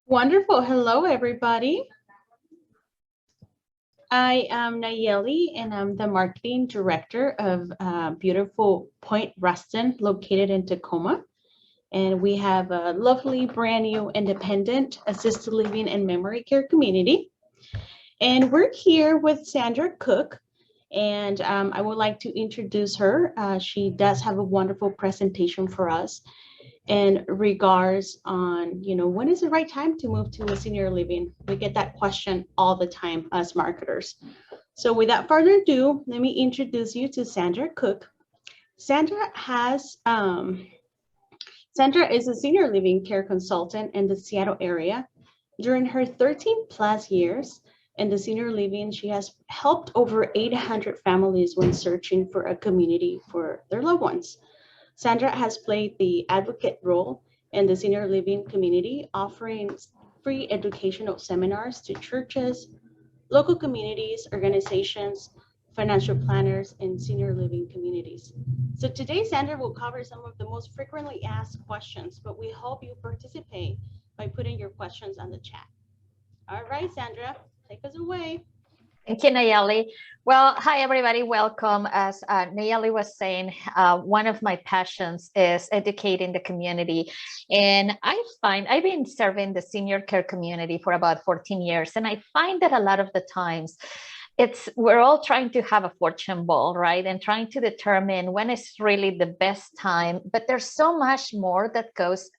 Wonderful. Hello, everybody. I am Nayeli, and I'm the marketing director of beautiful Point Ruston, located in Tacoma. And we have a lovely, brand new, independent assisted living and memory care community. And we're here with Sandra Cook, and I would like to introduce her. She does have a wonderful presentation for us in regards on, when is the right time to move to a senior living? We get that question all the time as marketers. So without further ado, let me introduce you to Sandra Cook. Sandra has, Sandra is a senior living care consultant in the Seattle area. During her 13 plus years in the senior living, she has helped over 800 families when searching for a community for their loved ones. Sandra has played the advocate role in the senior living community, offering free educational seminars to churches, local communities, organizations, financial planners, and senior living communities. So today, Sandra will cover some of the most frequently asked questions, but we hope you participate by putting your questions on the chat. All right, Sandra, take us away. Thank you, Nayeli. Well, hi, everybody. Welcome. As Nayeli was saying, one of my passions is educating the community. And I've been serving the senior care community for about 14 years. And I find that a lot of the times we're all trying to have a fortune ball, right? And trying to determine when is really the best time. But there's so much more that goes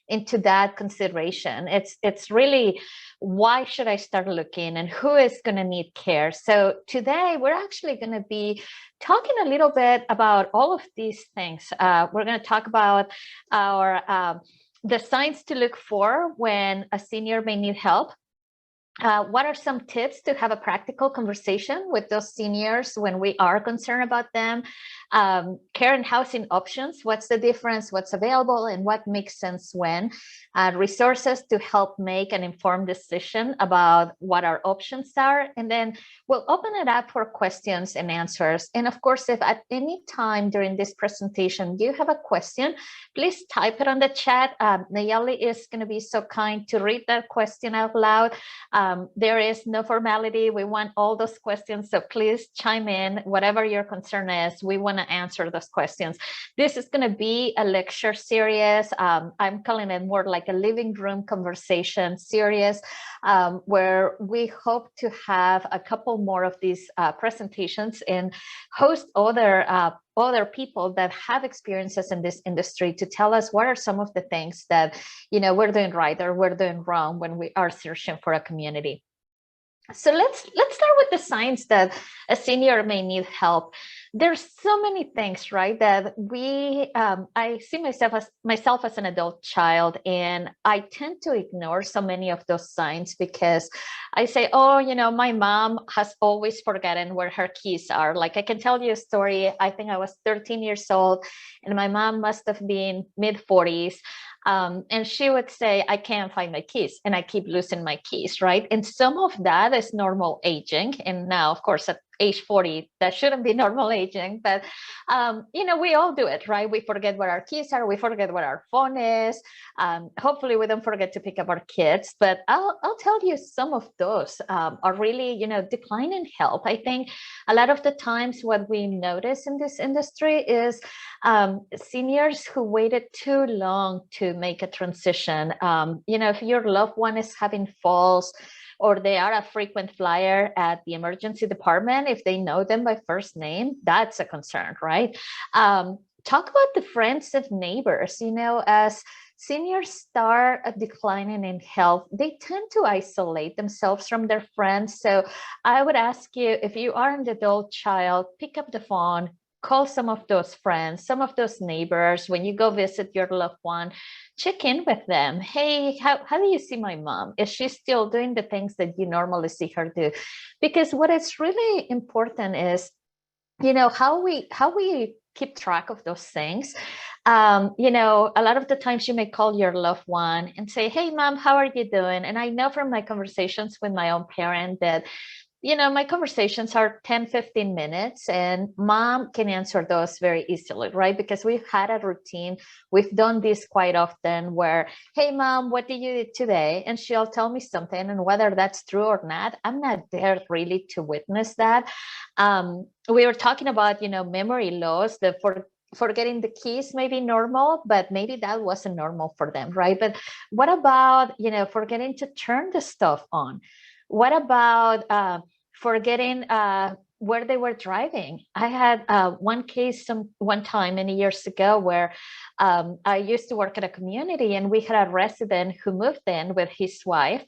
into that consideration. It's really, why should I start looking and who is going to need care? So today we're actually going to be talking a little bit about all of these things. We're going to talk about the signs to look for when a senior may need help. What are some tips to have a practical conversation with those seniors when we are concerned about them? Care and housing options, what's the difference, what's available, and what makes sense when? Resources to help make an informed decision about what our options are. And then we'll open it up for questions and answers. And of course, if at any time during this presentation you have a question, please type it on the chat. Nayeli is going to be so kind to read that question out loud. There is no formality. We want all those questions. So please chime in, whatever your concern is. We want to answer those questions. This is going to be a lecture series. I'm calling it more like a living room conversation series, where we hope to have a couple more of these presentations and host other people that have experiences in this industry to tell us what are some of the things that we're doing right or we're doing wrong when we are searching for a community. So let's start with the signs that a senior may need help. There's so many things, right, that I see myself as an adult child, and I tend to ignore so many of those signs because I say, oh, my mom has always forgotten where her keys are. Like, I can tell you a story. I think I was 13 years old and my mom must have been mid-40s. And she would say, I can't find my keys and I keep losing my keys, right? And some of that is normal aging. And now, of course, at age 40, that shouldn't be normal aging, but we all do it, right? We forget where our keys are, we forget where our phone is. Hopefully we don't forget to pick up our kids, but I'll tell you some of those are really, declining health. I think a lot of the times what we notice in this industry is seniors who waited too long to make a transition. If your loved one is having falls, or they are a frequent flyer at the emergency department, if they know them by first name, that's a concern, right? Talk about the friends of neighbors. As seniors start declining in health, they tend to isolate themselves from their friends. So I would ask you, if you are an adult child, pick up the phone, call some of those friends, some of those neighbors. When you go visit your loved one, check in with them. Hey, how do you see my mom? Is she still doing the things that you normally see her do? Because what is really important is, how we keep track of those things. A lot of the times you may call your loved one and say, hey, mom, how are you doing? And I know from my conversations with my own parent that My conversations are 10, 15 minutes, and mom can answer those very easily, right? Because we've had a routine. We've done this quite often where, hey, mom, what did you do today? And she'll tell me something, and whether that's true or not, I'm not there really to witness that. We were talking about, memory loss, forgetting the keys may be normal, but maybe that wasn't normal for them, right? But what about, forgetting to turn the stuff on? What about forgetting where they were driving? I had one case one time many years ago where I used to work at a community, and we had a resident who moved in with his wife.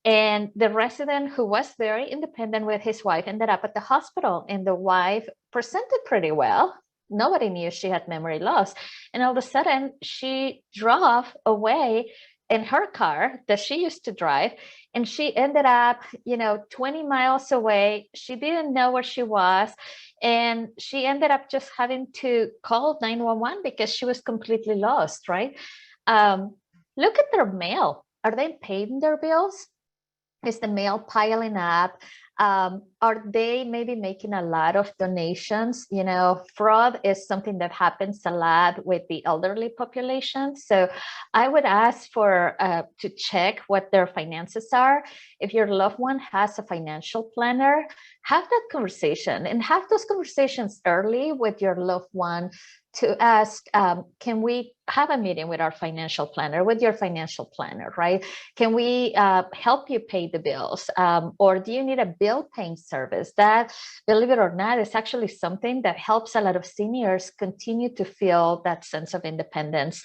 And the resident, who was very independent with his wife, ended up at the hospital, and the wife presented pretty well. Nobody knew she had memory loss. And all of a sudden, she drove away in her car that she used to drive, and she ended up 20 miles away. She didn't know where she was, and she ended up just having to call 911 because she was completely lost, right? Look at their mail. Are they paying their bills? Is the mail piling up? Are they maybe making a lot of donations? Fraud is something that happens a lot with the elderly population. So I would ask for to check what their finances are. If your loved one has a financial planner, have that conversation, and have those conversations early with your loved one to ask, can we have a meeting with our financial planner, with your financial planner, right? Can we help you pay the bills? Or do you need a bill paying service? That, believe it or not, is actually something that helps a lot of seniors continue to feel that sense of independence.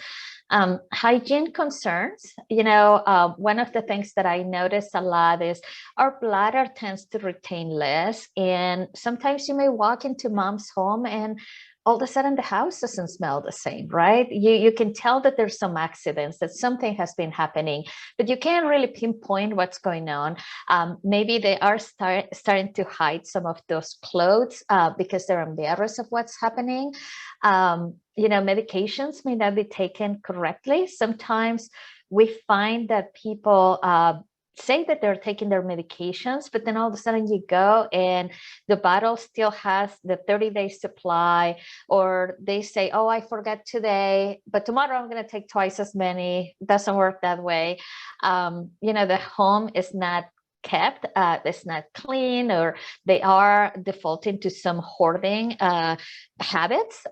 Hygiene concerns, one of the things that I notice a lot is our bladder tends to retain less. And sometimes you may walk into mom's home and all of a sudden the house doesn't smell the same, right? You can tell that there's some accidents, that something has been happening, but you can't really pinpoint what's going on. Maybe they are starting to hide some of those clothes because they're embarrassed of what's happening. Medications may not be taken correctly. Sometimes we find that people say that they're taking their medications, but then all of a sudden you go and the bottle still has the 30-day supply, or they say, oh, I forgot today, but tomorrow I'm going to take twice as many. It doesn't work that way. The home is not kept, it's not clean, or they are defaulting to some hoarding habits.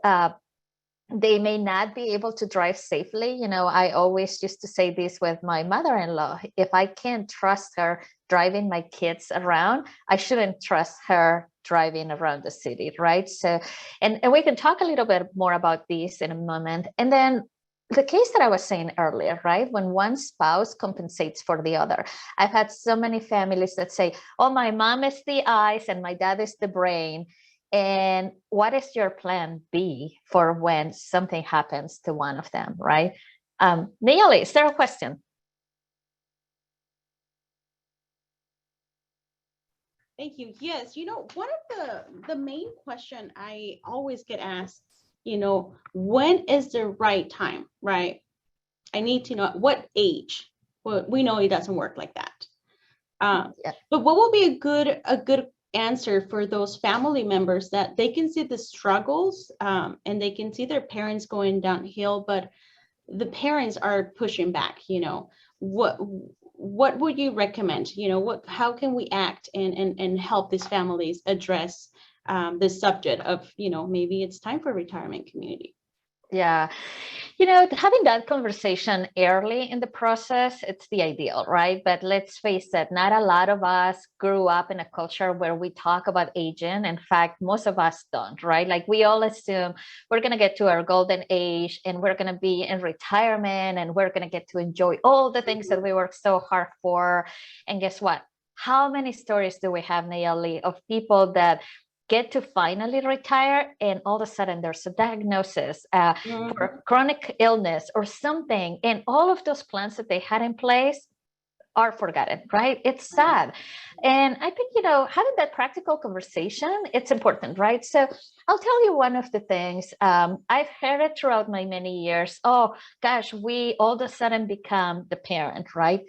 They may not be able to drive safely. I always used to say this with my mother-in-law: if I can't trust her driving my kids around, I shouldn't trust her driving around the city, right? So, and we can talk a little bit more about this in a moment. And then the case that I was saying earlier, right? When one spouse compensates for the other. I've had so many families that say, oh, my mom is the eyes and my dad is the brain. And what is your plan B for when something happens to one of them, right? Nayeli, is there a question? Thank you. Yes, one of the main question I always get asked, when is the right time, right? I need to know what age. Well, we know it doesn't work like that. Yeah. But what will be a good answer for those family members that they can see the struggles and they can see their parents going downhill, but the parents are pushing back? What would you recommend? How can we act and help these families address this subject of, maybe it's time for retirement community? Yeah. Having that conversation early in the process, it's the ideal, right? But let's face it, not a lot of us grew up in a culture where we talk about aging. In fact, most of us don't, right? Like, we all assume we're going to get to our golden age and we're going to be in retirement and we're going to get to enjoy all the things that we worked so hard for. And guess what? How many stories do we have, Nayeli, of people that get to finally retire and all of a sudden there's a diagnosis for chronic illness or something, and all of those plans that they had in place are forgotten, right? It's sad. And I think, having that practical conversation, it's important, right? So I'll tell you one of the things I've heard it throughout my many years. Oh gosh, we all of a sudden become the parent, right?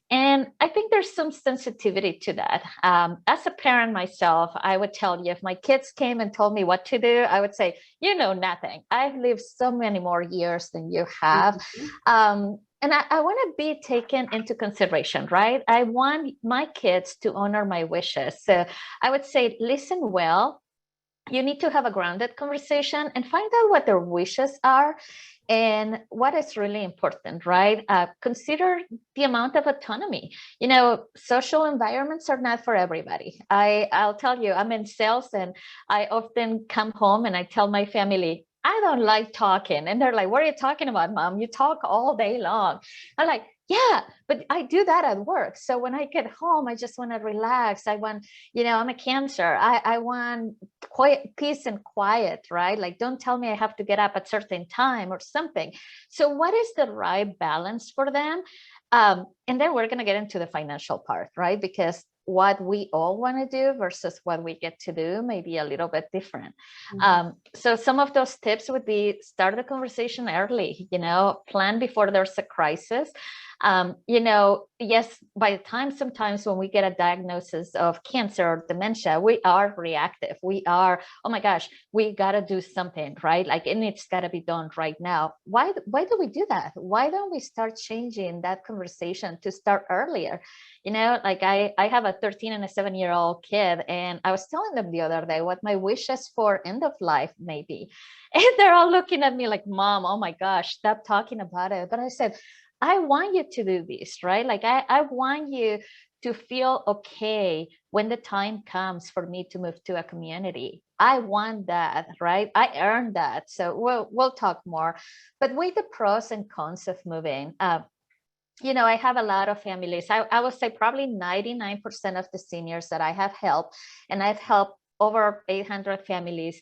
And I think there's some sensitivity to that. As a parent myself, I would tell you if my kids came and told me what to do, I would say, you know, nothing. I've lived so many more years than you have. Mhm. And I want to be taken into consideration, right? I want my kids to honor my wishes. So I would say, listen well. You need to have a grounded conversation and find out what their wishes are and what is really important, right? Consider the amount of autonomy. You know, social environments are not for everybody. I'll tell you, I'm in sales and I often come home and I tell my family, I don't like talking. And they're like, what are you talking about, mom? You talk all day long. I'm like, yeah, but I do that at work. So when I get home, I just want to relax. I want, you know, I'm a Cancer. I want quiet, peace and quiet, right? Like, don't tell me I have to get up at certain time or something. So what is the right balance for them? And then we're going to get into the financial part, right? Because what we all want to do versus what we get to do may be a little bit different. So some of those tips would be start the conversation early, you know, plan before there's a crisis. You know, yes, by the time sometimes when we get a diagnosis of cancer or dementia, we are reactive. We are, oh my gosh, we got to do something, right? Like, and it's got to be done right now. Why do we do that? Why don't we start changing that conversation to start earlier? You know, like I have a 13 and a 7-year-old kid, and I was telling them the other day what my wishes for end of life may be. And they're all looking at me like, Mom, oh my gosh, stop talking about it. But I said, I want you to do this, right? Like I want you to feel okay when the time comes for me to move to a community. I want that, right? I earned that. So we'll talk more. But with the pros and cons of moving, you know, I have a lot of families. I would say probably 99% of the seniors that I have helped, and I've helped over 800 families,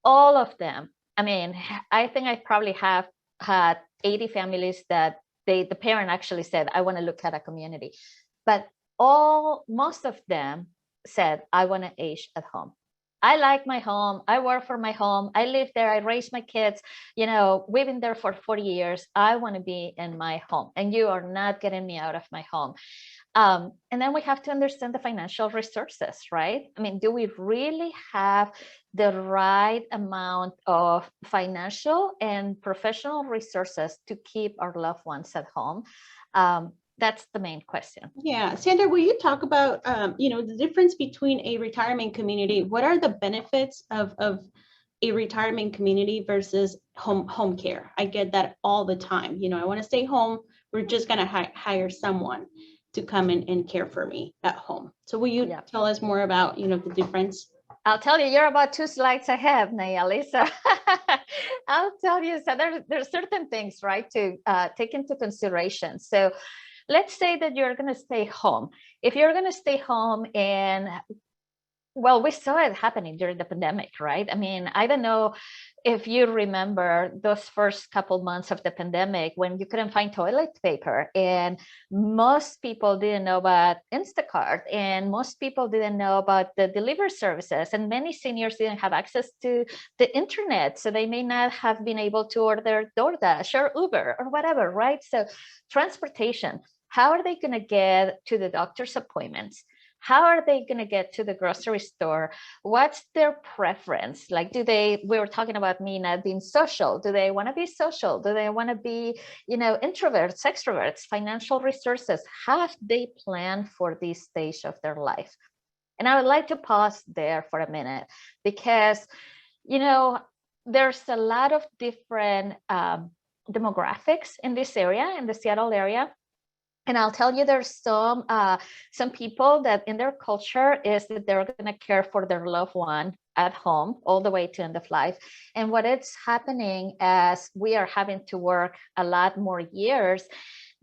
all of them. I mean, I think I probably have had 80 families that the parent actually said, I want to look at a community. But most of them said, I want to age at home. I like my home. I work for my home. I live there. I raise my kids. You know, we've been there for 40 years. I want to be in my home, and you are not getting me out of my home. And then we have to understand the financial resources, right? I mean, do we really have the right amount of financial and professional resources to keep our loved ones at home? That's the main question. Yeah, Sandra, will you talk about, you know, the difference between a retirement community? What are the benefits of a retirement community versus home care? I get that all the time. You know, I want to stay home. We're just going to hire someone to come in and care for me at home. So will you tell us more about, you know, the difference? I'll tell you, you're about 2 slides ahead, Nayeli. So I'll tell you, so there's certain things, right, to take into consideration. So let's say that you're going to stay home. If you're going to stay home and well, we saw it happening during the pandemic, right? I mean, I don't know if you remember those first couple months of the pandemic when you couldn't find toilet paper, and most people didn't know about Instacart, and most people didn't know about the delivery services, and many seniors didn't have access to the internet, so they may not have been able to order DoorDash or Uber or whatever, right? So transportation, how are they going to get to the doctor's appointments? How are they going to get to the grocery store? What's their preference? Like, we were talking about me not being social. Do they want to be social? Do they want to be, you know, introverts, extroverts, financial resources? Have they planned for this stage of their life? And I would like to pause there for a minute because, you know, there's a lot of different demographics in this area, in the Seattle area. And I'll tell you, there's some people that in their culture is that they're going to care for their loved one at home all the way to end of life. And what is happening as we are having to work a lot more years,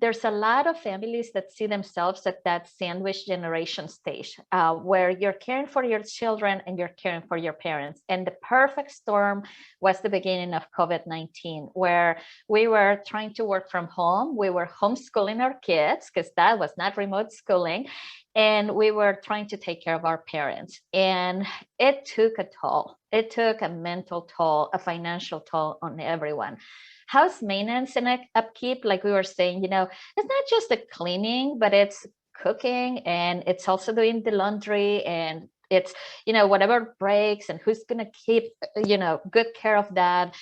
there's a lot of families that see themselves at that sandwich generation stage where you're caring for your children and you're caring for your parents. And the perfect storm was the beginning of COVID-19, where we were trying to work from home. We were homeschooling our kids because that was not remote schooling. And we were trying to take care of our parents. And it took a toll. It took a mental toll, a financial toll on everyone. House maintenance and upkeep, like we were saying, it's not just the cleaning, but it's cooking, and it's also doing the laundry, and it's whatever breaks, and who's going to keep good care of that.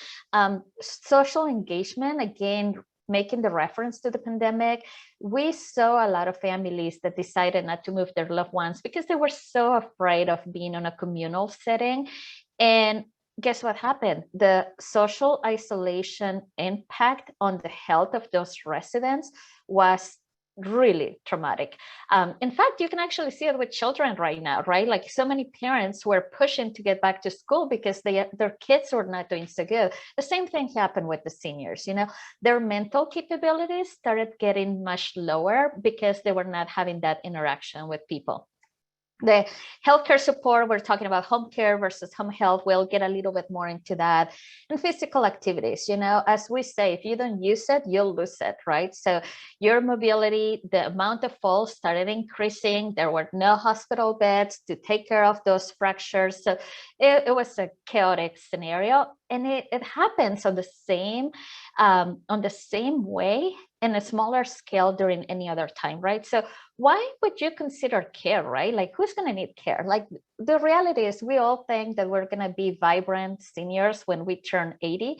Social engagement, again, making the reference to the pandemic, we saw a lot of families that decided not to move their loved ones because they were so afraid of being on a communal setting. And guess what happened? The social isolation impact on the health of those residents was really traumatic. In fact, you can actually see it with children right now, right? Like, so many parents were pushing to get back to school because their kids were not doing so good. The same thing happened with the seniors. Their mental capabilities started getting much lower because they were not having that interaction with people. The healthcare support, we're talking about home care versus home health. We'll get a little bit more into that. And physical activities, as we say, if you don't use it, you'll lose it, right? So your mobility, the amount of falls started increasing. There were no hospital beds to take care of those fractures. So it was a chaotic scenario. And it happens on the same way in a smaller scale during any other time, right? So why would you consider care, right? Like, who's going to need care? Like, the reality is, we all think that we're going to be vibrant seniors when we turn 80.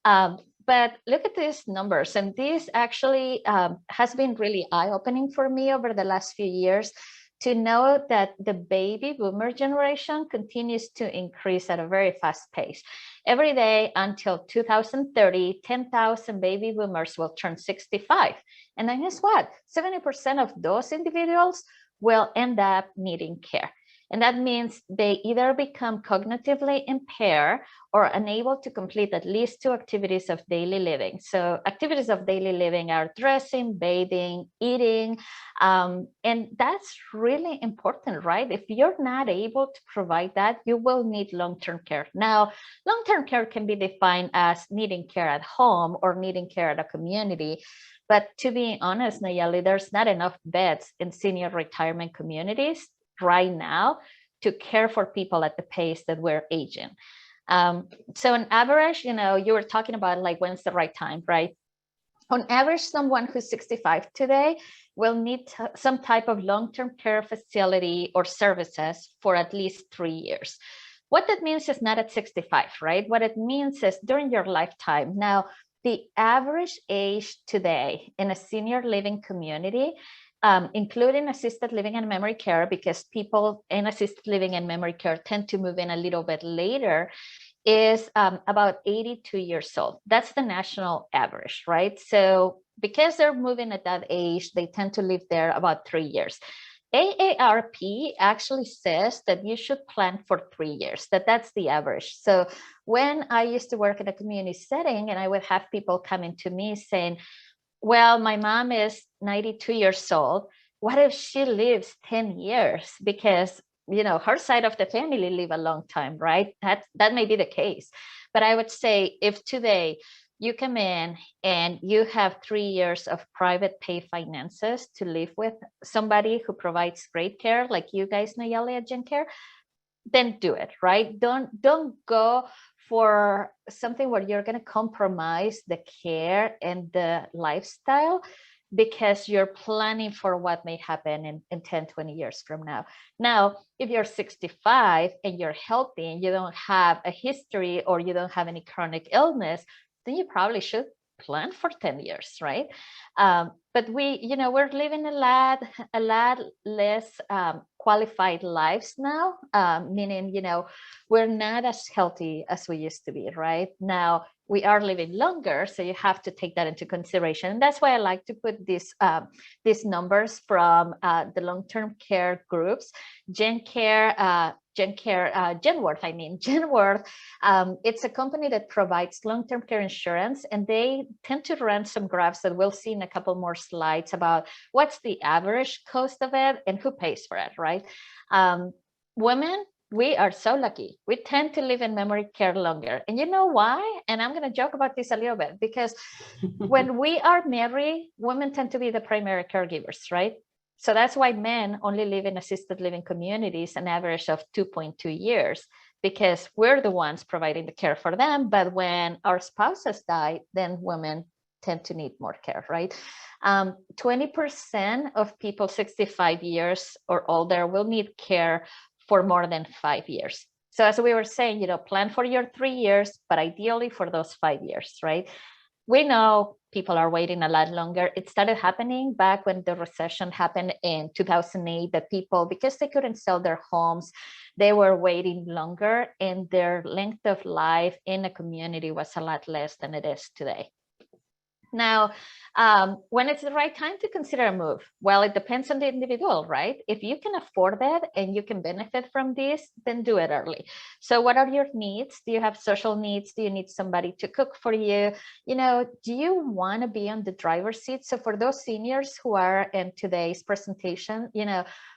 But look at these numbers. And this actually has been really eye-opening for me over the last few years, to know that the baby boomer generation continues to increase at a very fast pace. Every day until 2030, 10,000 baby boomers will turn 65. And then guess what? 70% of those individuals will end up needing care. And that means they either become cognitively impaired or unable to complete at least 2 activities of daily living. So activities of daily living are dressing, bathing, eating. And that's really important, right? If you're not able to provide that, you will need long-term care. Now, long-term care can be defined as needing care at home or needing care at a community. But to be honest, Nayeli, there's not enough beds in senior retirement communities right now to care for people at the pace that we're aging. So on average, you were talking about like, when's the right time, right? On average, someone who's 65 today will need some type of long-term care facility or services for at least 3 years. What that means is not at 65, right? What it means is during your lifetime. Now, the average age today in a senior living community, including assisted living and memory care, because people in assisted living and memory care tend to move in a little bit later, is about 82 years old. That's the national average, right? So because they're moving at that age, they tend to live there about 3 years. AARP actually says that you should plan for 3 years, that's the average. So when I used to work in a community setting, and I would have people coming to me saying, well, my mom is 92 years old. What if she lives 10 years? Because, her side of the family live a long time, right? That may be the case. But I would say, if today you come in and you have 3 years of private pay finances to live with somebody who provides great care, like you guys, Nayeli at GenCare, then do it, right? Don't go for something where you're going to compromise the care and the lifestyle because you're planning for what may happen in 10, 20 years from now. Now, if you're 65 and you're healthy and you don't have a history or you don't have any chronic illness, then you probably should plan for 10 years, right? But we're living a lot less qualified lives now, meaning, we're not as healthy as we used to be, right? Now, we are living longer, so you have to take that into consideration. And that's why I like to put these numbers from the long-term care groups. GenCare, Genworth, it's a company that provides long-term care insurance, and they tend to run some graphs that we'll see in a couple more slides about what's the average cost of it and who pays for it, right? Women, we are so lucky. We tend to live in memory care longer. And you know why? And I'm going to joke about this a little bit, because when we are married, women tend to be the primary caregivers, right? So that's why men only live in assisted living communities an average of 2.2 years. because we're the ones providing the care for them. But when our spouses die, then women tend to need more care, right? 20% of people 65 years or older will need care for more than 5 years. So as we were saying, plan for your 3 years, but ideally for those 5 years, right? We know people are waiting a lot longer. It started happening back when the recession happened in 2008, that people, because they couldn't sell their homes, they were waiting longer, and their length of life in a community was a lot less than it is today. Now, when it's the right time to consider a move? Well, it depends on the individual, right? If you can afford it and you can benefit from this, then do it early. So what are your needs? Do you have social needs? Do you need somebody to cook for you? Do you want to be on the driver's seat? So for those seniors who are in today's presentation,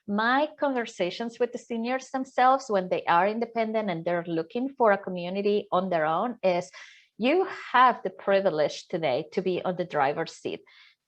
my conversations with the seniors themselves when they are independent and they're looking for a community on their own is, you have the privilege today to be on the driver's seat.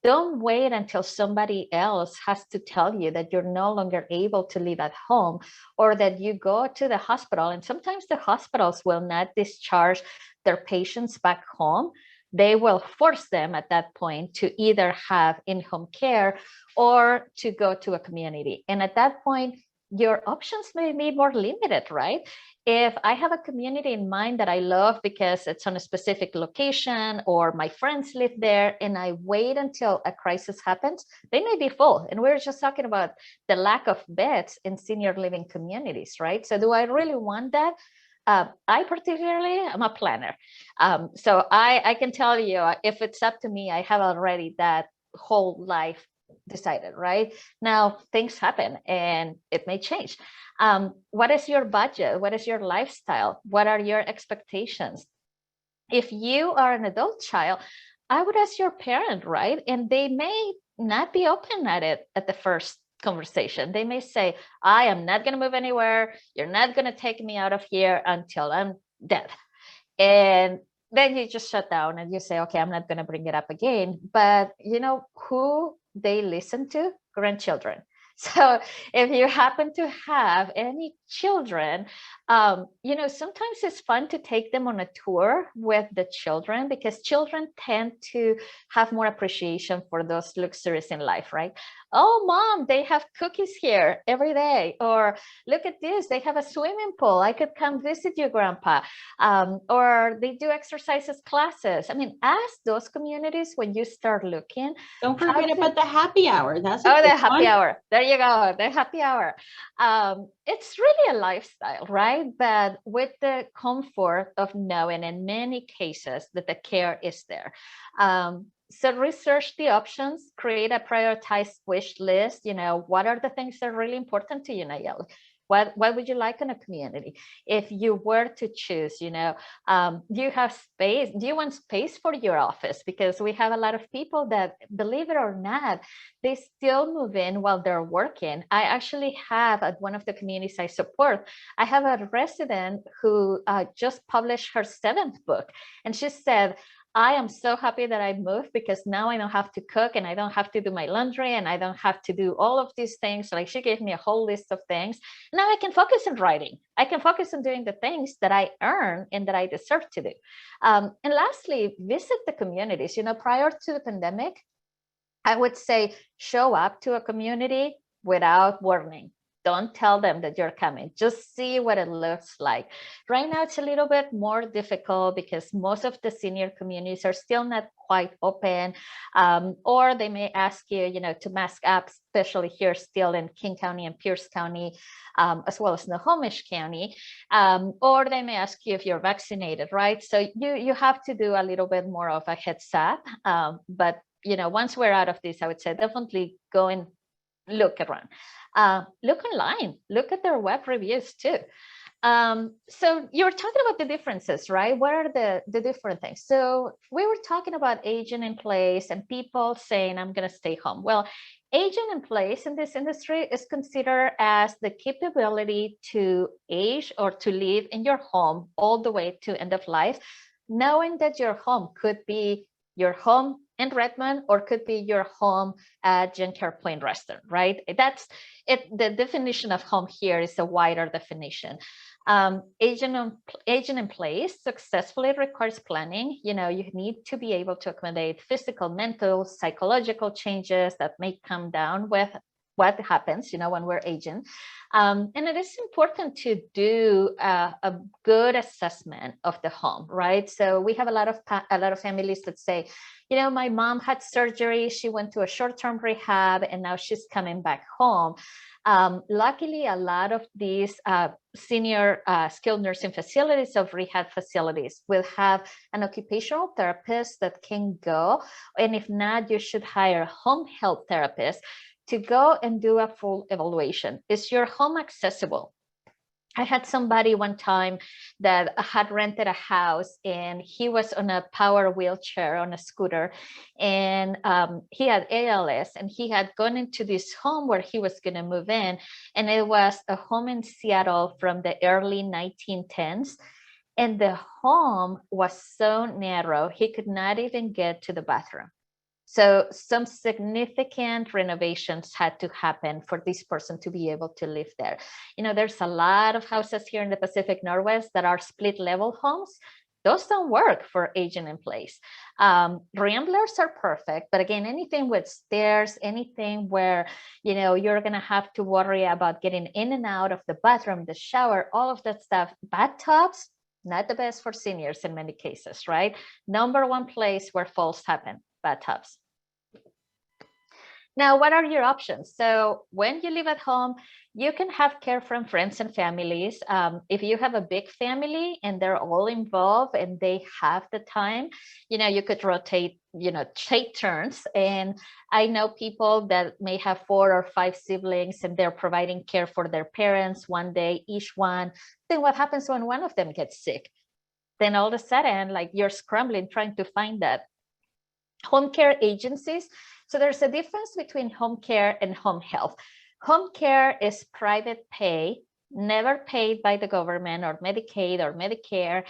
Don't wait until somebody else has to tell you that you're no longer able to live at home, or that you go to the hospital. And sometimes the hospitals will not discharge their patients back home. They will force them at that point to either have in-home care or to go to a community. And at that point, your options may be more limited, right? If I have a community in mind that I love because it's on a specific location or my friends live there, and I wait until a crisis happens, they may be full. And we're just talking about the lack of beds in senior living communities, right? So do I really want that? I particularly am a planner. So I can tell you, if it's up to me, I have already that whole life decided, right? Now things happen and it may change. What is your budget? What is your lifestyle? What are your expectations? If you are an adult child, I would ask your parent, right? And they may not be open at it at the first conversation. They may say, I am not going to move anywhere. You're not going to take me out of here until I'm dead. And then you just shut down and you say, okay, I'm not going to bring it up again. But who they listen to? Grandchildren. So if you happen to have any children, sometimes it's fun to take them on a tour with the children, because children tend to have more appreciation for those luxuries in life, right? Oh, mom, they have cookies here every day. Or look at this, they have a swimming pool. I could come visit you, grandpa. Or they do exercises classes. I mean, ask those communities when you start looking. Don't forget about the happy hour. That's the happy hour. There you go, the happy hour. It's really a lifestyle, right? But with the comfort of knowing in many cases that the care is there. So research the options, create a prioritized wish list. What are the things that are really important to you, Nayeli? What would you like in a community? If you were to choose, do you have space? Do you want space for your office? Because we have a lot of people that, believe it or not, they still move in while they're working. I actually have, at one of the communities I support, I have a resident who just published her 7th book. And she said, I am so happy that I moved, because now I don't have to cook and I don't have to do my laundry and I don't have to do all of these things. Like, she gave me a whole list of things. Now I can focus on writing. I can focus on doing the things that I earn and that I deserve to do. And lastly, visit the communities. Prior to the pandemic, I would say show up to a community without warning. Don't tell them that you're coming. Just see what it looks like. Right now, it's a little bit more difficult because most of the senior communities are still not quite open, or they may ask you, to mask up, especially here still in King County and Pierce County, as well as Snohomish County, or they may ask you if you're vaccinated, right? So you have to do a little bit more of a heads up. But once we're out of this, I would say definitely go and look around. Look online, look at their web reviews too. So you were talking about the differences, right? What are the different things? So we were talking about aging in place and people saying, I'm going to stay home. Well, aging in place in this industry is considered as the capability to age or to live in your home all the way to end of life, knowing that your home could be your home in Redmond or could be your home at GenCare Plain Restaurant, right? That's it. The definition of home here is a wider definition. Aging in place successfully requires planning. You need to be able to accommodate physical, mental, psychological changes that may come down with what happens, when we're aging. And it is important to do a good assessment of the home, right? So we have a lot of families that say, my mom had surgery, she went to a short-term rehab, and now she's coming back home. Luckily, a lot of these senior skilled nursing facilities of rehab facilities will have an occupational therapist that can go. And if not, you should hire a home health therapist to go and do a full evaluation. Is your home accessible? I had somebody one time that had rented a house, and he was on a power wheelchair on a scooter, and he had ALS, and he had gone into this home where he was going to move in, and it was a home in Seattle from the early 1910s. And the home was so narrow, he could not even get to the bathroom. So some significant renovations had to happen for this person to be able to live there. There's a lot of houses here in the Pacific Northwest that are split level homes. Those don't work for aging in place. Ramblers are perfect, but again, anything with stairs, anything where you're gonna have to worry about getting in and out of the bathroom, the shower, all of that stuff. Bathtubs, not the best for seniors in many cases, right? Number one place where falls happen. Bathtubs. Now, what are your options? So when you live at home, you can have care from friends and families. If you have a big family and they're all involved and they have the time, you could rotate, take turns. And I know people that may have 4 or 5 siblings and they're providing care for their parents one day, each one. Then what happens when one of them gets sick? Then all of a sudden, like you're scrambling, trying to find that. Home care agencies. So there's a difference between home care and home health. Home care is private pay, never paid by the government or Medicaid or Medicare.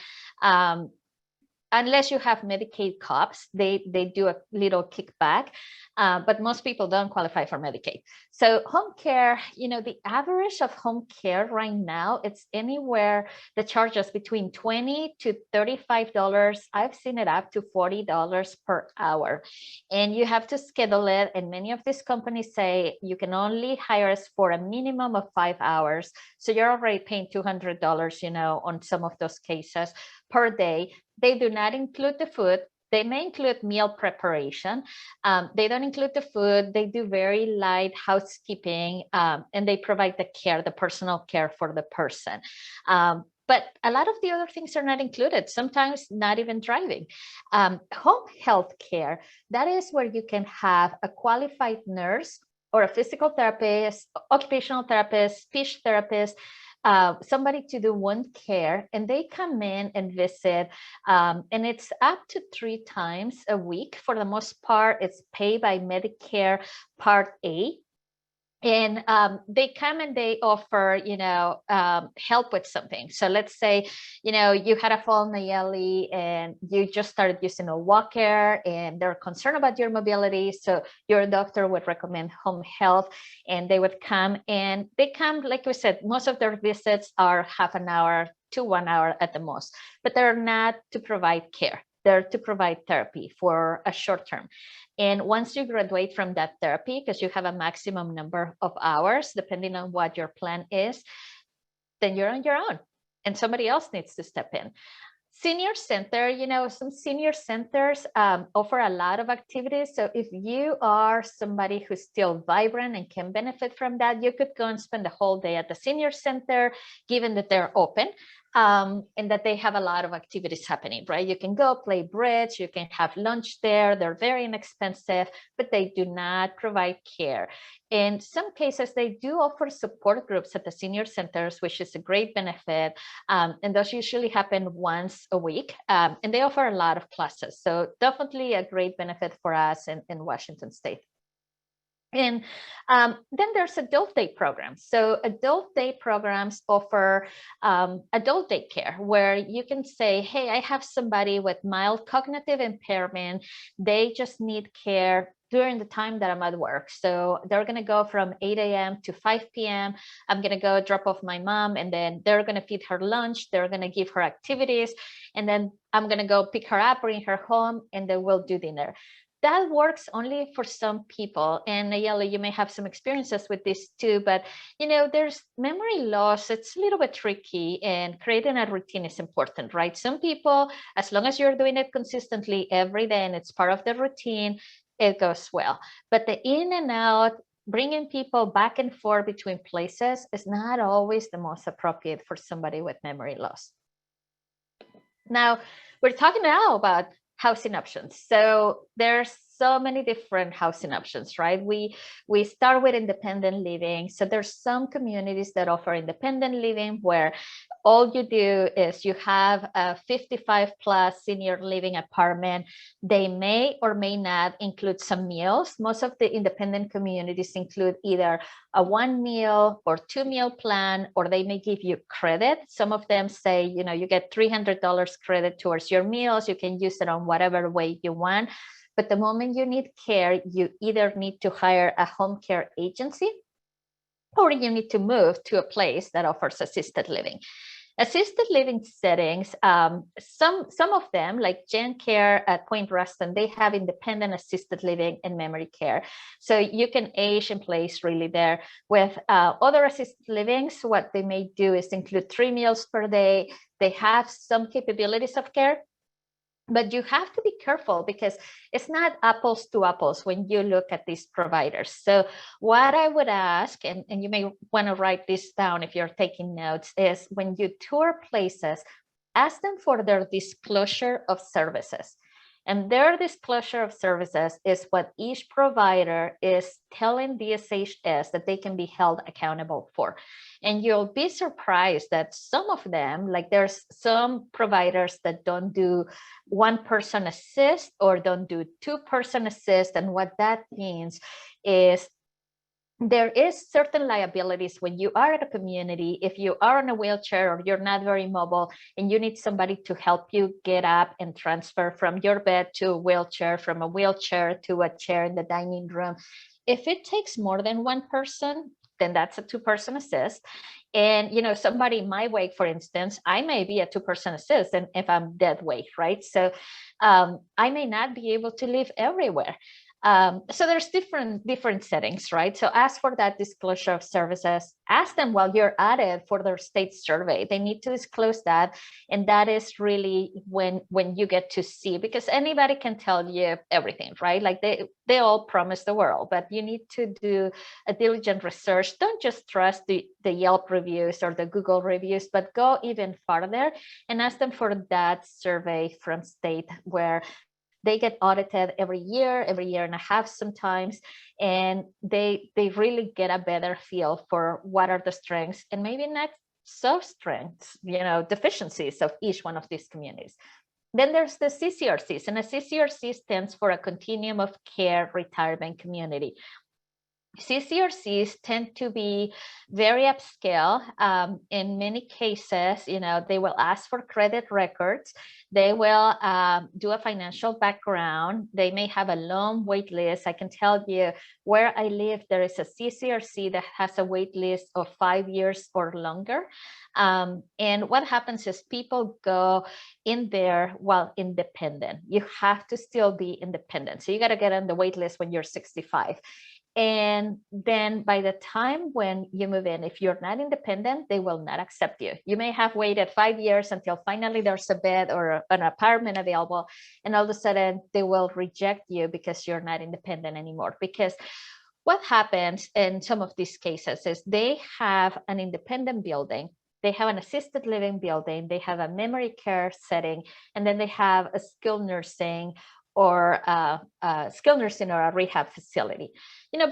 Unless you have Medicaid cops, they do a little kickback, but most people don't qualify for Medicaid. So home care, the average of home care right now, it's anywhere the charges between $20 to $35. I've seen it up to $40 per hour. And you have to schedule it. And many of these companies say you can only hire us for a minimum of 5 hours. So you're already paying $200, on some of those cases per day. They do not include the food. They may include meal preparation. They don't include the food. They do very light housekeeping, and they provide the care, the personal care for the person. But a lot of the other things are not included, sometimes not even driving. Home health care, that is where you can have a qualified nurse or a physical therapist, occupational therapist, speech therapist, somebody to do wound care, and they come in and visit, and it's up to 3 times a week. For the most part, it's paid by Medicare Part A. And they come and they offer, help with something. So let's say, you had a fall, Nayeli, and you just started using a walker and they're concerned about your mobility. So your doctor would recommend home health, and they would come, and they come, like we said, most of their visits are half an hour to 1 hour at the most, but they're not to provide care. They're to provide therapy for a short term. And once you graduate from that therapy, because you have a maximum number of hours, depending on what your plan is, then you're on your own and somebody else needs to step in. Senior center, some senior centers offer a lot of activities. So if you are somebody who's still vibrant and can benefit from that, you could go and spend the whole day at the senior center, given that they're open. And that they have a lot of activities happening, right? You can go play bridge, you can have lunch there. They're very inexpensive, but they do not provide care. In some cases, they do offer support groups at the senior centers, which is a great benefit. And those usually happen once a week. And they offer a lot of classes. So definitely a great benefit for us in Washington State. And then there's adult day programs. So adult day programs offer adult day care, where you can say, hey, I have somebody with mild cognitive impairment. They just need care during the time that I'm at work. So they're going to go from 8 a.m. to 5 p.m. I'm going to go drop off my mom, and then they're going to feed her lunch. They're going to give her activities. And then I'm going to go pick her up, bring her home, and then we'll do dinner. That works only for some people. And Nayeli, you may have some experiences with this too, but there's memory loss. It's a little bit tricky, and creating a routine is important, right? Some people, as long as you're doing it consistently every day and it's part of the routine, it goes well. But the in and out, bringing people back and forth between places is not always the most appropriate for somebody with memory loss. Now, we're talking now about housing options. So there's so many different housing options, right? We start with independent living. So there's some communities that offer independent living where all you do is you have a 55 plus senior living apartment. They may or may not include some meals. Most of the independent communities include either a 1 meal or 2 meal plan, or they may give you credit. Some of them say, you get $300 credit towards your meals. You can use it on whatever way you want. But the moment you need care, you either need to hire a home care agency or you need to move to a place that offers assisted living. Assisted living settings, some of them, like GenCare at Point Ruston, they have independent assisted living and memory care. So you can age in place really there. With other assisted livings, what they may do is include 3 meals per day. They have some capabilities of care, but you have to be careful because it's not apples to apples when you look at these providers. So what I would ask, and you may want to write this down if you're taking notes, is when you tour places, ask them for their disclosure of services. And their disclosure of services is what each provider is telling DSHS that they can be held accountable for. And you'll be surprised that some of them, like there's some providers that don't do 1-person assist or don't do 2-person assist. And what that means is there is certain liabilities when you are at a community. If you are in a wheelchair or you're not very mobile and you need somebody to help you get up and transfer from your bed to a wheelchair, from a wheelchair to a chair in the dining room, if it takes more than 1 person, then that's a 2-person assist. And somebody in my wake, for instance, I may be a 2-person assist, and if I'm dead weight, right? So I may not be able to live everywhere. So there's different settings, right? So ask for that disclosure of services. Ask them while you're at it for their state survey. They need to disclose that. And that is really when you get to see, because anybody can tell you everything, right? Like they all promise the world, but you need to do a diligent research. Don't just trust the Yelp reviews or the Google reviews, but go even farther and ask them for that survey from state where they get audited every year and a half sometimes, and they really get a better feel for what are the strengths and maybe not so strengths, deficiencies of each one of these communities. Then there's the CCRCs, and a CCRC stands for a Continuum of Care Retirement Community. CCRCs tend to be very upscale. In many cases, they will ask for credit records. They will do a financial background. They may have a long wait list. I can tell you where I live, there is a CCRC that has a wait list of 5 years or longer. And what happens is people go in there while independent. You have to still be independent. So you got to get on the wait list when you're 65. And then by the time when you move in, if you're not independent, they will not accept you. You may have waited 5 years until finally there's a bed or an apartment available, and all of a sudden they will reject you because you're not independent anymore. Because what happens in some of these cases is they have an independent building, they have an assisted living building, they have a memory care setting, and then they have a skilled nursing or a rehab facility.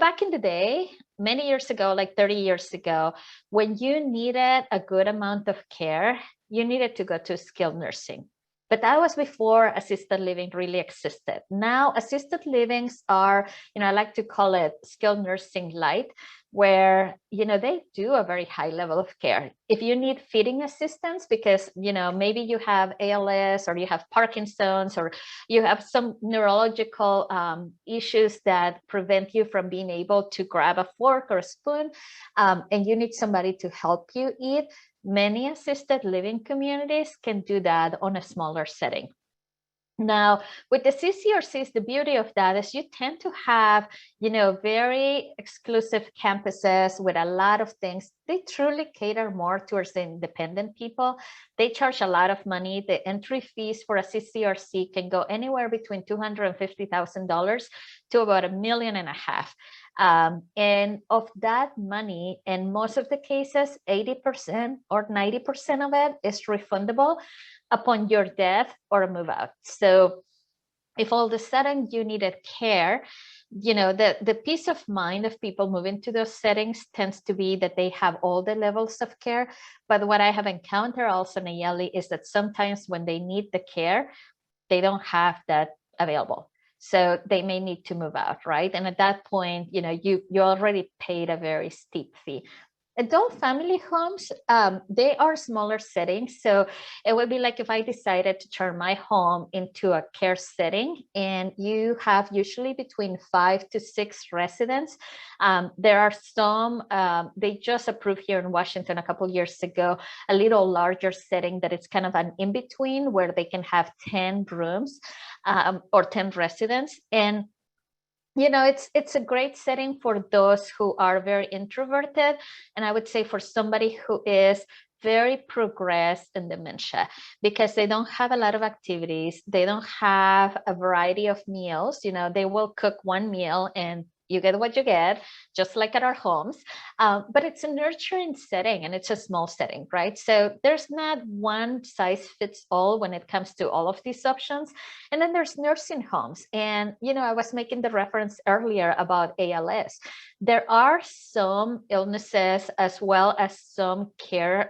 Back in the day, many years ago, like 30 years ago, when you needed a good amount of care, you needed to go to skilled nursing. But that was before assisted living really existed. Now, assisted livings are, I like to call it skilled nursing light, where, they do a very high level of care. If you need feeding assistance because, maybe you have ALS or you have Parkinson's or you have some neurological issues that prevent you from being able to grab a fork or a spoon, and you need somebody to help you eat, many assisted living communities can do that on a smaller setting. Now, with the CCRCs, the beauty of that is you tend to have, very exclusive campuses with a lot of things. They truly cater more towards the independent people. They charge a lot of money. The entry fees for a CCRC can go anywhere between $250,000 to about $1.5 million. And of that money, in most of the cases, 80% or 90% of it is refundable upon your death or move out. So if all of a sudden you needed care, the peace of mind of people moving to those settings tends to be that they have all the levels of care. But what I have encountered also, Nayeli, is that sometimes when they need the care, they don't have that available. So they may need to move out, right? And at that point, you already paid a very steep fee. Adult family homes, they are smaller settings. So it would be like if I decided to turn my home into a care setting, and you have usually between 5 to 6 residents. There are some, they just approved here in Washington a couple years ago, a little larger setting that it's kind of an in-between where they can have 10 rooms or 10 residents. And it's a great setting for those who are very introverted. And I would say for somebody who is very progressed in dementia, because they don't have a lot of activities. They don't have a variety of meals. They will cook one meal and you get what you get, just like at our homes. But it's a nurturing setting and it's a small setting, right? So there's not one size fits all when it comes to all of these options. And then there's nursing homes. And, I was making the reference earlier about ALS. There are some illnesses as well as some care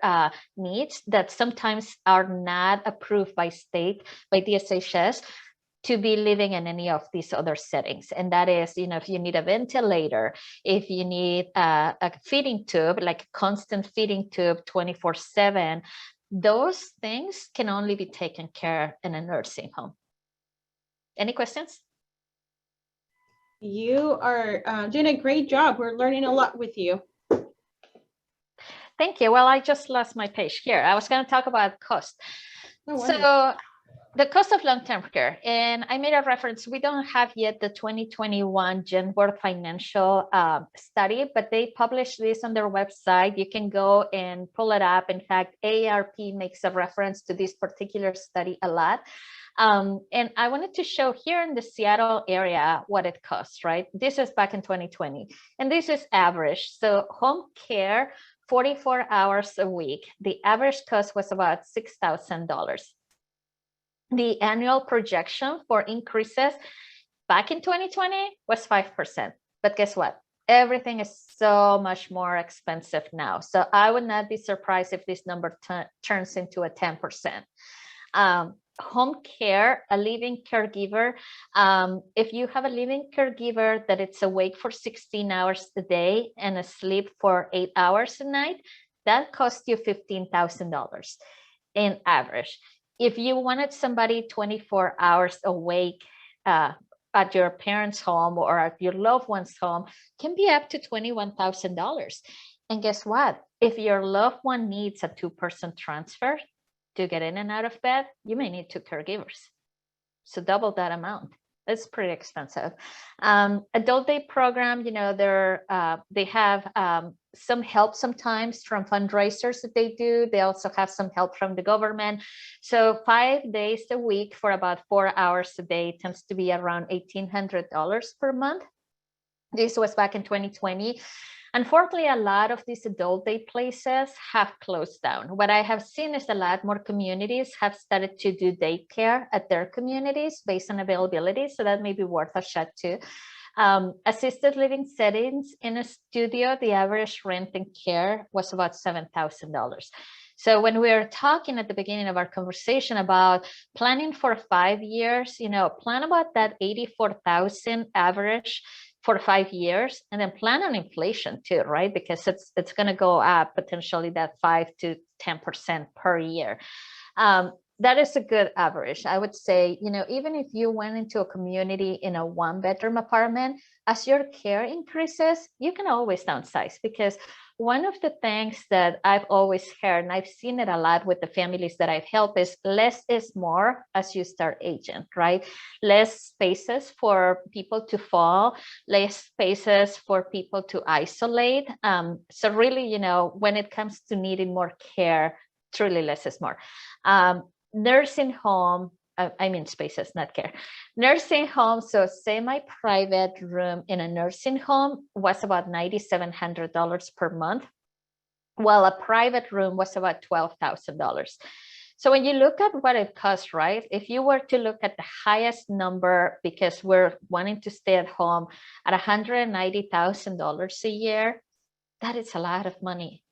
needs that sometimes are not approved by state, by DSHS, to be living in any of these other settings. And that is, if you need a ventilator, if you need a feeding tube, like a constant feeding tube 24/7, those things can only be taken care in a nursing home. Any questions? You are doing a great job. We're learning a lot with you. Thank you. Well, I just lost my page here. I was going to talk about cost. So the cost of long-term care, and I made a reference, we don't have yet the 2021 GenCare financial study, but they published this on their website. You can go and pull it up. In fact, AARP makes a reference to this particular study a lot. And I wanted to show here in the Seattle area what it costs, right? This is back in 2020, and this is average. So home care, 44 hours a week. The average cost was about $6,000. The annual projection for increases back in 2020 was 5%. But guess what? Everything is so much more expensive now. So I would not be surprised if this number turns into a 10%. Home care, a living caregiver. If you have a living caregiver that it's awake for 16 hours a day and asleep for 8 hours a night, that costs you $15,000 in average. If you wanted somebody 24 hours awake at your parents' home or at your loved one's home, can be up to $21,000. And guess what? If your loved one needs a 2-person transfer to get in and out of bed, you may need 2 caregivers. So double that amount. It's pretty expensive. Adult day program, they have some help sometimes from fundraisers that they do. They also have some help from the government. So 5 days a week for about 4 hours a day tends to be around $1,800 per month. This was back in 2020. Unfortunately, a lot of these adult day places have closed down. What I have seen is a lot more communities have started to do daycare at their communities based on availability. So that may be worth a shot too. Assisted living settings in a studio, the average rent and care was about $7,000. So when we were talking at the beginning of our conversation about planning for 5 years, plan about that 84,000 average for 5 years, and then plan on inflation too, right? Because it's going to go up potentially that 5 to 10% per year. That is a good average. I would say, even if you went into a community in a 1-bedroom apartment, as your care increases, you can always downsize, because one of the things that I've always heard, and I've seen it a lot with the families that I've helped, is less is more as you start aging, right? Less spaces for people to fall, less spaces for people to isolate. So really, when it comes to needing more care, truly less is more. Nursing home, I mean spaces, not care. Nursing home, so semi-private room in a nursing home was about $9,700 per month, while a private room was about $12,000. So when you look at what it costs, right? If you were to look at the highest number, because we're wanting to stay at home, at $190,000 a year, that is a lot of money.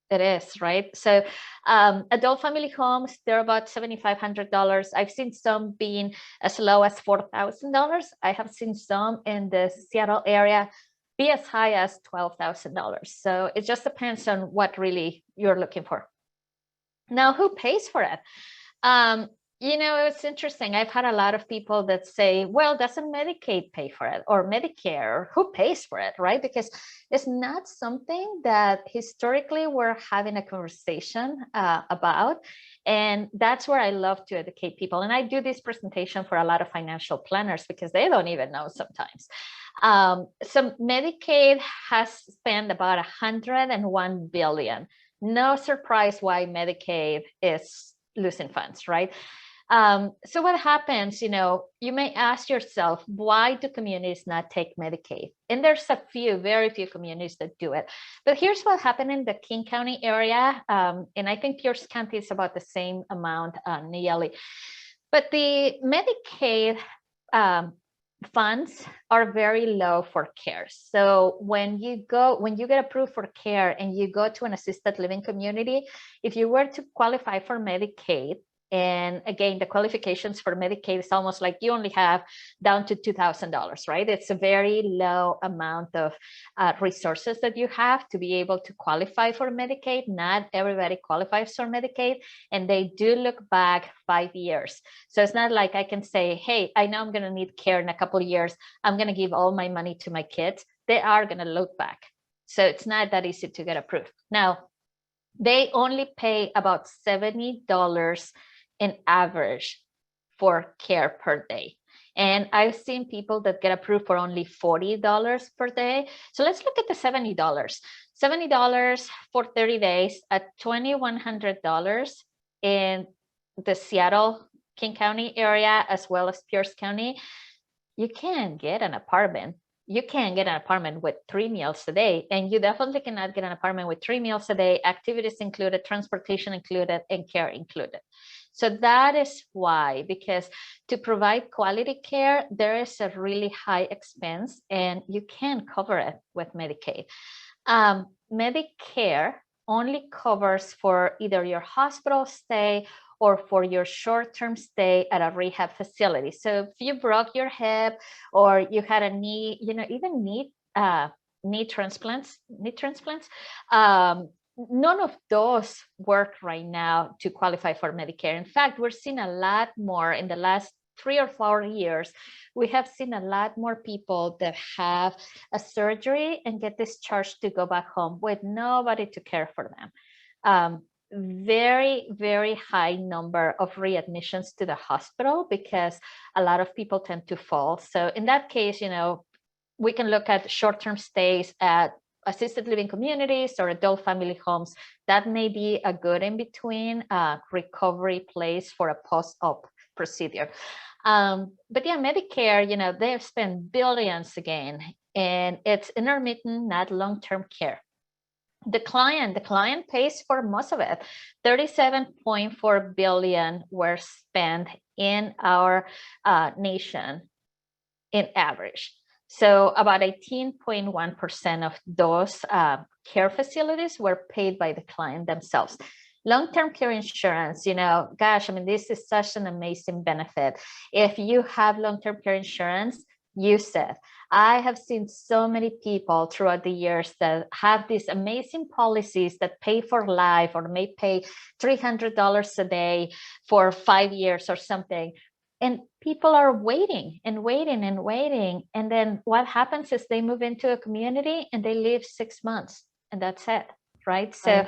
It is, right? So adult family homes, they're about $7,500. I've seen some being as low as $4,000. I have seen some in the Seattle area be as high as $12,000. So it just depends on what really you're looking for. Now, who pays for it? It's interesting. I've had a lot of people that say, well, doesn't Medicaid pay for it, or Medicare? Who pays for it, right? Because it's not something that historically we're having a conversation about. And that's where I love to educate people. And I do this presentation for a lot of financial planners because they don't even know sometimes. So Medicaid has spent about $101 billion. No surprise why Medicaid is losing funds, right? So what happens, you may ask yourself, why do communities not take Medicaid? And there's very few communities that do it. But here's what happened in the King County area. And I think Pierce County is about the same amount, Nayeli. But the Medicaid funds are very low for care. So when you get approved for care and you go to an assisted living community, if you were to qualify for Medicaid, and again, the qualifications for Medicaid is almost like you only have down to $2,000, right? It's a very low amount of resources that you have to be able to qualify for Medicaid. Not everybody qualifies for Medicaid, and they do look back 5 years. So it's not like I can say, hey, I know I'm going to need care in a couple of years. I'm going to give all my money to my kids. They are going to look back. So it's not that easy to get approved. Now, they only pay about $70 in average for care per day. And I've seen people that get approved for only $40 per day. So let's look at the $70. $70 for 30 days at $2,100 in the Seattle, King County area, as well as Pierce County. You can get an apartment. You can get an apartment with 3 meals a day, and you definitely cannot get an apartment with 3 meals a day, activities included, transportation included, and care included. So that is why, because to provide quality care, there is a really high expense, and you can't cover it with Medicaid. Medicare only covers for either your hospital stay or for your short-term stay at a rehab facility. So if you broke your hip or you had a knee, even knee transplants, none of those work right now to qualify for Medicare. In fact, we're seeing a lot more in the last 3 or 4 years. We have seen a lot more people that have a surgery and get discharged to go back home with nobody to care for them. Very, very high number of readmissions to the hospital because a lot of people tend to fall. So in that case, we can look at short-term stays at assisted living communities or adult family homes. That may be a good in-between recovery place for a post-op procedure. But yeah, Medicare, they have spent billions again, and it's intermittent, not long-term care. The client pays for most of it. 37.4 billion were spent in our nation in average. So about 18.1% of those care facilities were paid by the client themselves. Long-term care insurance, gosh, this is such an amazing benefit. If you have long-term care insurance, use it. I have seen so many people throughout the years that have these amazing policies that pay for life or may pay $300 a day for 5 years or something. And people are waiting and waiting and waiting. And then what happens is they move into a community and they live 6 months and that's it, right? So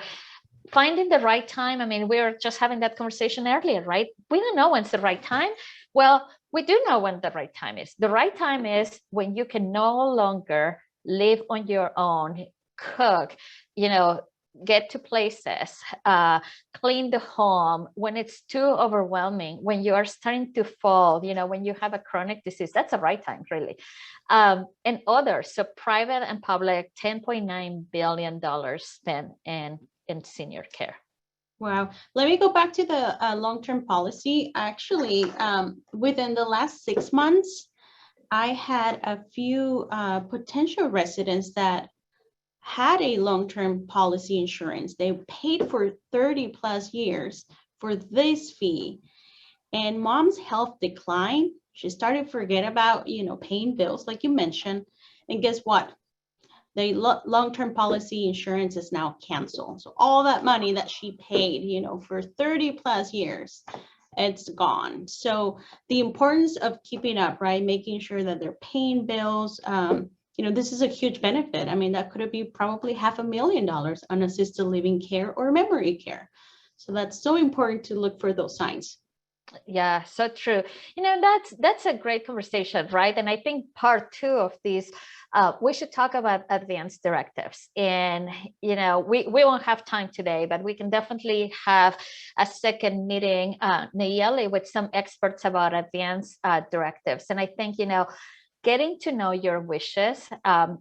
finding the right time. I mean, we were just having that conversation earlier, right? We don't know when's the right time. Well, we do know when the right time is. The right time is when you can no longer live on your own, cook, get to places, clean the home, when it's too overwhelming, when you are starting to fall, when you have a chronic disease, that's the right time, really. And others, so private and public, $10.9 billion spent in senior care. Wow. Let me go back to the long-term policy. Actually, within the last 6 months, I had a few potential residents that had a long-term policy insurance. They paid for 30 plus years for this fee, and mom's health declined. She started to forget about, paying bills like you mentioned. And guess what? The long-term policy insurance is now canceled. So all that money that she paid, for 30 plus years, it's gone. So the importance of keeping up, right? Making sure that they're paying bills. This is a huge benefit. I mean, that could be probably $500,000 on assisted living care or memory care. So that's so important to look for those signs. Yeah, so true. That's a great conversation, right? And I think part two of this, we should talk about advanced directives. And, we won't have time today, but we can definitely have a second meeting, Nayeli, with some experts about advanced directives. And I think, getting to know your wishes.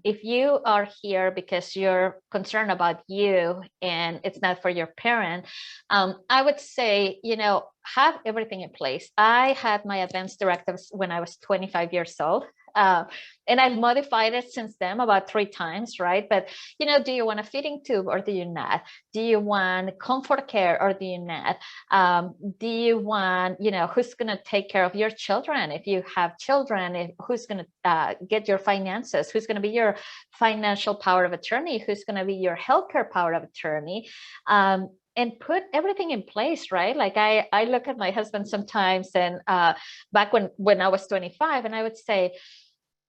If you are here because you're concerned about you and it's not for your parent, I would say, have everything in place. I had my advanced directives when I was 25 years old. And I've modified it since then about 3 times, right? But, do you want a feeding tube or do you not? Do you want comfort care or do you not? Do you want, who's going to take care of your children? If you have children, who's going to get your finances? Who's going to be your financial power of attorney? Who's going to be your healthcare power of attorney? And put everything in place, right? Like I look at my husband sometimes, and back when I was 25, and I would say,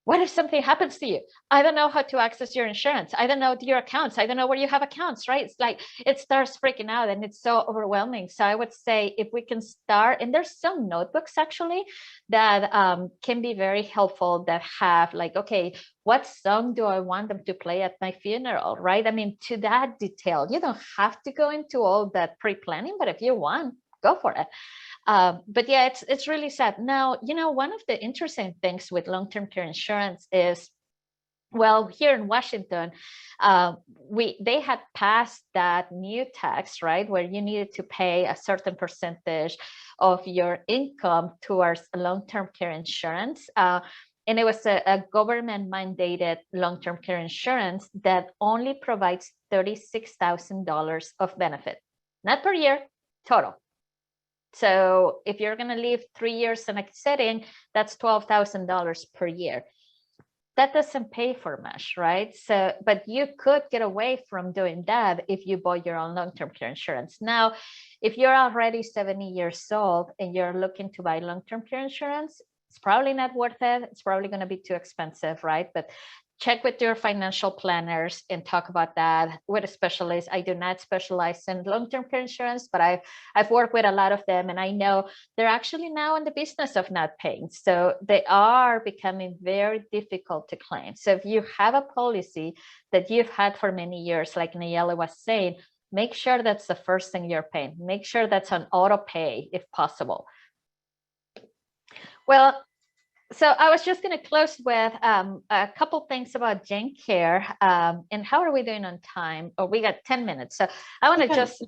what if something happens to you? I don't know how to access your insurance. I don't know your accounts. I don't know where you have accounts, right? It's like it starts freaking out and it's so overwhelming. So I would say if we can start, and there's some notebooks actually that can be very helpful that have like, okay, what song do I want them to play at my funeral, right? I mean, to that detail, you don't have to go into all that pre-planning, but if you want, go for it. But yeah, it's really sad. Now, one of the interesting things with long-term care insurance is, well, here in Washington, they had passed that new tax, right, where you needed to pay a certain percentage of your income towards long-term care insurance. And it was a government mandated long-term care insurance that only provides $36,000 of benefit, not per year, total. So if you're going to live 3 years in a setting, that's $12,000 per year. That doesn't pay for much, right? So, but you could get away from doing that if you bought your own long-term care insurance. Now, if you're already 70 years old and you're looking to buy long-term care insurance, it's probably not worth it. It's probably going to be too expensive, right? But check with your financial planners and talk about that with a specialist. I do not specialize in long-term care insurance, but I've worked with a lot of them, and I know they're actually now in the business of not paying. So they are becoming very difficult to claim. So if you have a policy that you've had for many years, like Nayeli was saying, make sure that's the first thing you're paying. Make sure that's on auto pay if possible. Well, so I was just going to close with a couple things about GenCare. And how are we doing on time? Oh, we got 10 minutes. So I want to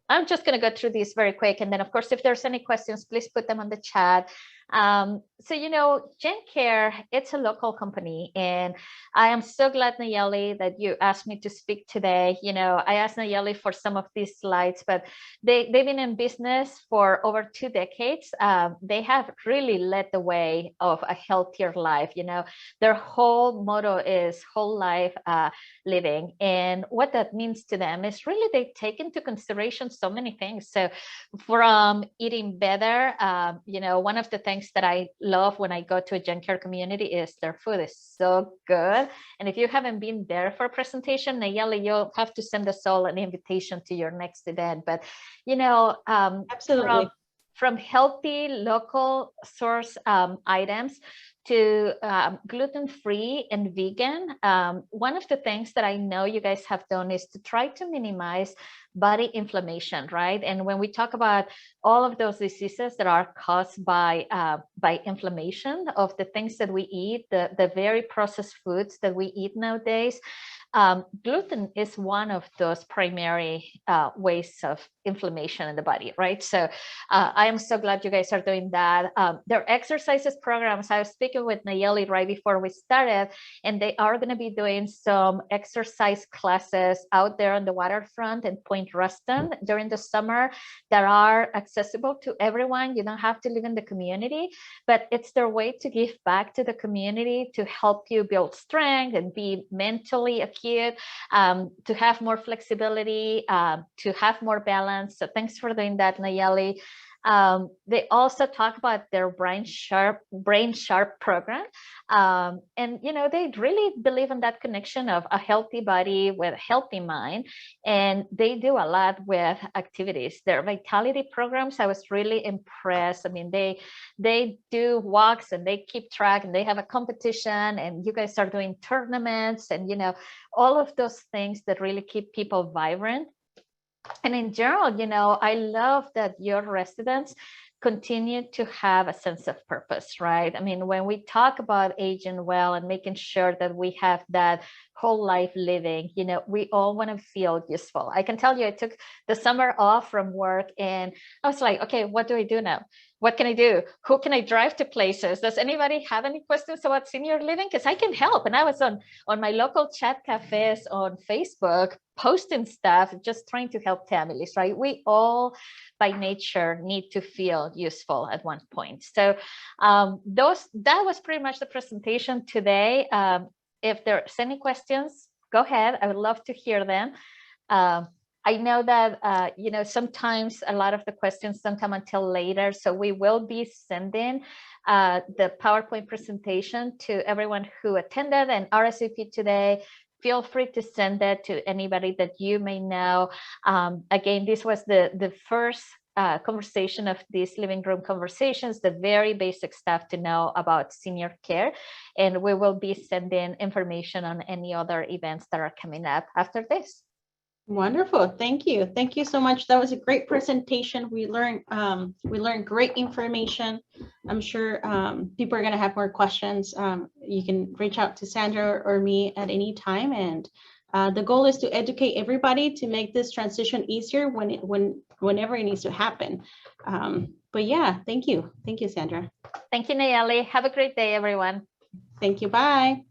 I'm just going to go through these very quick. And then, of course, if there's any questions, please put them on the chat. So, GenCare, it's a local company, and I am so glad, Nayeli, that you asked me to speak today. I asked Nayeli for some of these slides, but they've been in business for over 2 decades. They have really led the way of a healthier life. Their whole motto is whole life living. And what that means to them is really they take into consideration so many things. So from eating better, one of the things that I love when I go to a GenCare community is their food is so good. And if you haven't been there for a presentation, Nayeli, you'll have to send us all an invitation to your next event. But, Absolutely. from healthy local source items to gluten-free and vegan. One of the things that I know you guys have done is to try to minimize body inflammation, right? And when we talk about all of those diseases that are caused by inflammation of the things that we eat, the very processed foods that we eat nowadays, gluten is one of those primary ways of inflammation in the body, right? So I am so glad you guys are doing that. Their exercises programs, I was speaking with Nayeli right before we started, and they are going to be doing some exercise classes out there on the waterfront in Point Ruston during the summer that are accessible to everyone. You don't have to live in the community, but it's their way to give back to the community, to help you build strength and be mentally acute, to have more flexibility, to have more balance. So thanks for doing that, Nayeli. They also talk about their Brain Sharp program. And, they really believe in that connection of a healthy body with a healthy mind. And they do a lot with activities. Their vitality programs, I was really impressed. I mean, they do walks and they keep track and they have a competition, and you guys are doing tournaments and, all of those things that really keep people vibrant. And in general, I love that your residents continue to have a sense of purpose, right? I mean, when we talk about aging well and making sure that we have that whole life living, we all want to feel useful. I can tell you, I took the summer off from work and I was like, okay, what do I do now? What can I do? Who can I drive to places? Does anybody have any questions about senior living? Because I can help. And I was on my local chat cafes on Facebook, posting stuff, just trying to help families, right? We all by nature need to feel useful at one point. So that was pretty much the presentation today. If there's any questions, go ahead. I would love to hear them. I know that, sometimes a lot of the questions don't come until later. So we will be sending the PowerPoint presentation to everyone who attended and RSVP today. Feel free to send that to anybody that you may know. Again, this was the first conversation of these living room conversations, the very basic stuff to know about senior care. And we will be sending information on any other events that are coming up after this. Wonderful. Thank you. Thank you so much. That was a great presentation. We learned great information. I'm sure people are going to have more questions. You can reach out to Sandra or me at any time. And the goal is to educate everybody to make this transition easier whenever it needs to happen. But yeah, thank you. Thank you, Sandra. Thank you, Nayeli. Have a great day, everyone. Thank you. Bye.